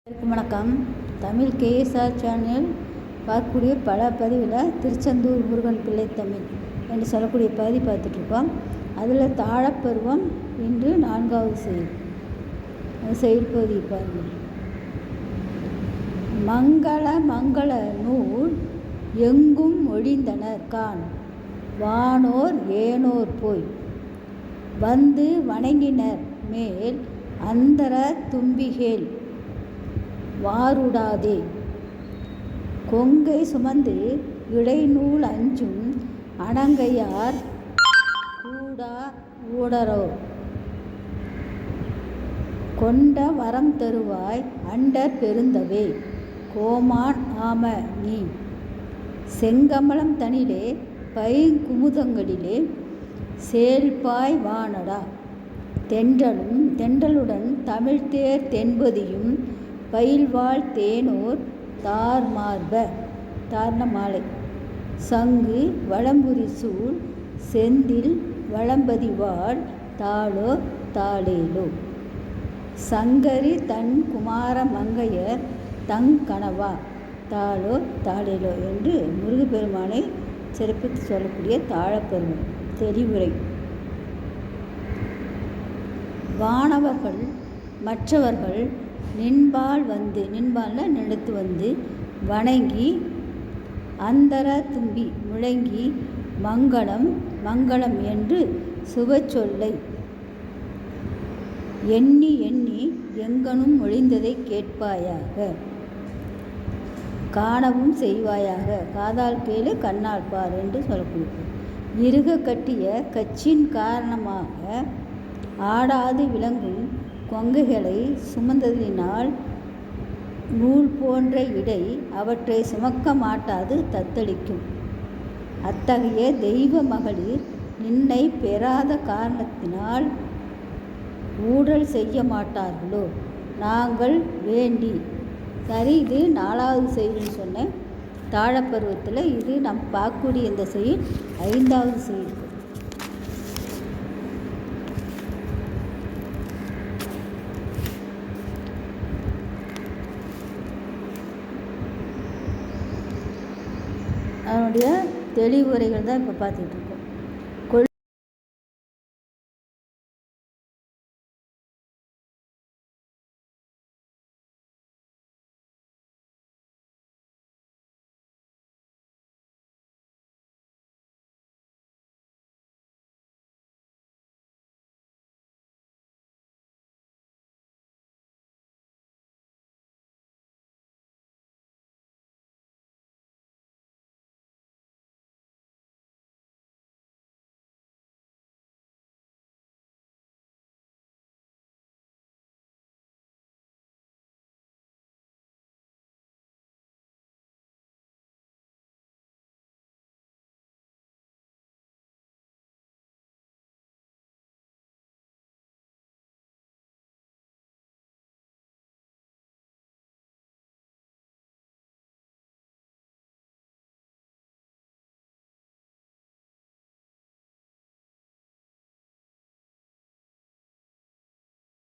வணக்கம். Tamil KSR channel பார்க்கக்கூடிய பல பதிவில் திருச்செந்தூர் முருகன் பிள்ளை தமிழ் என்று சொல்லக்கூடிய பகுதி பார்த்துட்ருக்கோம். அதில் தாழப்பருவம் இன்று 4வது செயல். அந்த செயல் பகுதி பாருங்கள். மங்கள நூல் எங்கும் ஒழிந்தனர் கான் வானோர் ஏனோர் போய் வந்து வணங்கினர் மேல் அந்தர தும்பிகேல் வாருடாதே கொங்கை சுமந்து இடைநூல் அஞ்சும் அணங்கையார் கூடா ஊடரோ கொண்ட வரம் தருவாய் அண்டர் பெருந்தவே கோமான் ஆம நீ செங்கமலம் தனிலே பைங்குமுதங்களிலே செயல்பாய் வானடா தென்றலுடன் தமிழ்தேர் தென்பதியும் பயில்வாழ் தேனோர் தார்ன மாலை சங்கு வளம்புரி சூழ் செந்தில் வளம்பதிவாள் தாளோ தாளேலோ சங்கரி தன் குமார மங்கையர் தங்கணவா தாளோ தாளேலோ என்று முருகப்பெருமானை சிறப்பித்து சொல்லக்கூடிய தாழப்பருவம் தெளிவுரை. வானவர்கள் மற்றவர்கள் நின்பால்ல நினைத்து வந்து வணங்கி அந்தர தும்பி முழங்கி மங்களம் என்று சுபச்சொல்லை எண்ணி எங்கனும் ஒழிந்ததை கேட்பாயாக காணவும் செய்வாயாக காதால் கேளு கண்ணால் பார் என்று சொல்லக்கூடிய இறுக கட்டிய கச்சின் காரணமாக ஆடாது விளங்கும் கொங்கைகளை சுமந்ததினால் நூல் போன்ற இடை அவற்றை சுமக்க மாட்டாது தத்தளிக்கும். அத்தகைய தெய்வ மகளிர் நின்னை பெறாத காரணத்தினால் ஊடல் செய்ய மாட்டார்களோ நாங்கள் வேண்டி. சரி, இது 4வது செயல்னு சொன்னேன். தாழப்பருவத்தில் இது நம்ம பார்க்கக்கூடிய இந்த செயல் 5வது செயல். அதனுடைய தெளிவுரைகள் தான் இப்போ பார்த்துக்கிட்டு இருக்கோம்.